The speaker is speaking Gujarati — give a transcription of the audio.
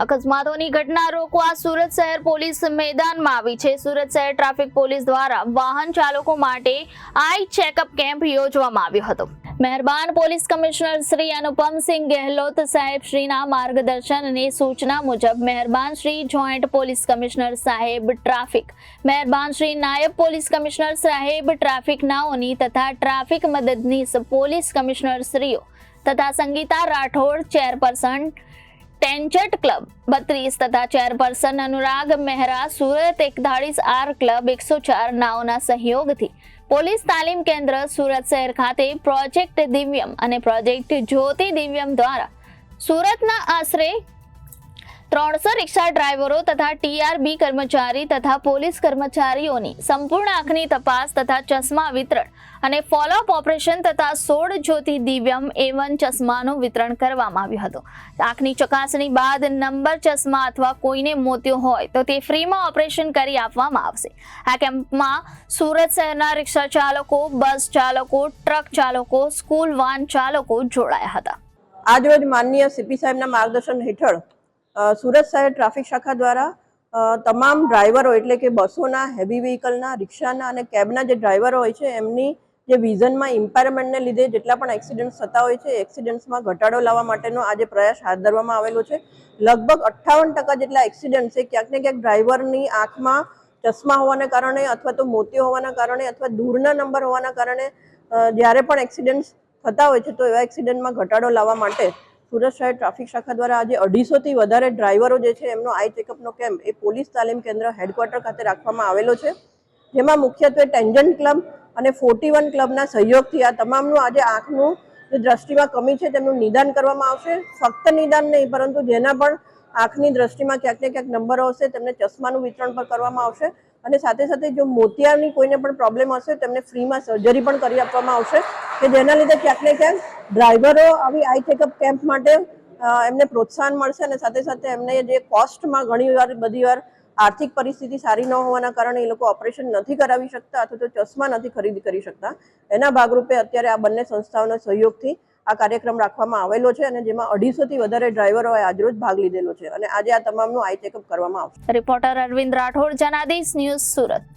અકસ્માતોની ઘટના રોકવા સુરત શહેર પોલીસ મેદાનમાં આવી છે। સુરત શહેર ટ્રાફિક પોલીસ દ્વારા વાહન ચાલકો માટે આઈ ચેકઅપ કેમ્પ યોજવામાં આવ્યો હતો। મહેરબાન પોલીસ કમિશનર શ્રી અનુપમસિંહ ગેહલોત સાહેબ શ્રીના માર્ગદર્શન અને સૂચના મુજબ મહેરબાન શ્રી જોઈન્ટ પોલીસ કમિશનર સાહેબ ટ્રાફિક, મહેરબાન શ્રી નાયબ પોલીસ કમિશનર સાહેબ ટ્રાફિકનાઓની તથા ટ્રાફિક મદદનીશ પોલીસ કમિશનર શ્રીઓ તથા સંગીતા રાઠોડ ચેરપર્સન ટેન્ચટ ક્લબ 32 તથા chairperson Anurag Mehra Surat 41R club 104 નાઓના સહયોગથી પોલીસ તાલીમ કેન્દ્ર સુરત શહેર ખાતે પ્રોજેક્ટ દિવ્યમ અને પ્રોજેક્ટ જ્યોતિ દિવ્યમ દ્વારા સુરતના આશરે 300 રિક્ષા ડ્રાઈવરો તથા ટીઆરબી કર્મચારી તથા પોલીસ કર્મચારીઓની સંપૂર્ણ આંખની તપાસ તથા ચશ્મા વિતરણ અને ફોલોઅપ ઓપરેશન તથા 16 જ્યોતિ દિવ્યમ A1 ચશ્માનું વિતરણ કરવામાં આવ્યું હતું। આંખની ચકાસણી બાદ નંબર ચશ્મા અથવા કોઈને મોતિયો હોય તો તે ફ્રીમાં ઓપરેશન કરી આપવામાં આવશે। આ કેમ્પમાં સુરત શહેરના રિક્ષા ચાલકો, બસ ચાલકો, ટ્રક ચાલકો, સ્કૂલ વાન ચાલકો જોડાયા હતા। આજરોજ માનનીય સીપી સાહેબના માર્ગદર્શન હેઠળ સુરત શહેર ટ્રાફિક શાખા દ્વારા તમામ ડ્રાઈવરો એટલે કે બસોના, હેવી વ્હીકલના, રિક્ષાના અને કેબના જે ડ્રાઈવરો હોય છે એમની જે વિઝનમાં ઇમ્પેરમેન્ટને લીધે જેટલા પણ એક્સિડન્ટ્સ થતા હોય છે એક્સિડન્ટ્સમાં ઘટાડો લાવવા માટેનો આજે પ્રયાસ હાથ ધરવામાં આવેલો છે। લગભગ 58% જેટલા એક્સિડન્ટ છે ક્યાંક ને ક્યાંક ડ્રાઈવરની આંખમાં ચશ્મા હોવાના કારણે અથવા તો મોતિયો હોવાના કારણે અથવા દૂરના નંબર હોવાના કારણે જ્યારે પણ એક્સિડન્ટ્સ થતા હોય છે તો એવા એક્સિડન્ટમાં ઘટાડો લાવવા માટે સુરત શહેર ટ્રાફિક શાખા દ્વારા આજે 250થી વધારે ડ્રાઈવરો જે છે એમનો આઈ ચેકઅપનો કેમ્પ એ પોલીસ તાલીમ કેન્દ્ર હેડક્વાર્ટર ખાતે રાખવામાં આવેલો છે। જેમાં મુખ્યત્વે ટેન્જન્ટ ક્લબ અને 41 ક્લબના સહયોગથી આ તમામનું આજે આંખનું જે દ્રષ્ટિમાં કમી છે તેમનું નિદાન કરવામાં આવશે। ફક્ત નિદાન નહીં પરંતુ જેના પણ આંખની દ્રષ્ટિમાં ક્યાંક ને ક્યાંક નંબરો હશે તેમને ચશ્માનું વિતરણ પણ કરવામાં આવશે અને સાથે સાથે જો મોતિયાની કોઈને પણ પ્રોબ્લેમ હશે તેમને ફ્રીમાં સર્જરી પણ કરી આપવામાં આવશે કે જેના લીધે ક્યાંક ને ક્યાંક ડ્રાઈવરો આવી આઈ ચેકઅપ કેમ્પ માટે એમને પ્રોત્સાહન મળશે અને સાથે સાથે એમને જે કોસ્ટમાં બધી વાર આર્થિક પરિસ્થિતિ સારી ન હોવાના કારણે એ લોકો ઓપરેશન નથી કરાવી શકતા અથવા તો ચશ્મા નથી ખરીદી કરી શકતા। એના ભાગરૂપે અત્યારે આ બંને સંસ્થાઓના સહયોગથી આ કાર્યક્રમ રાખવામાં આવેલો છે અને જેમાં 250થી વધારે ડ્રાઈવરોએ આજરોજ ભાગ લીધેલો છે અને આજે આ તમામનું આઈ ચેકઅપ કરવામાં આવશે। Reporter Arvind Rathod, Janadesh news, Surat.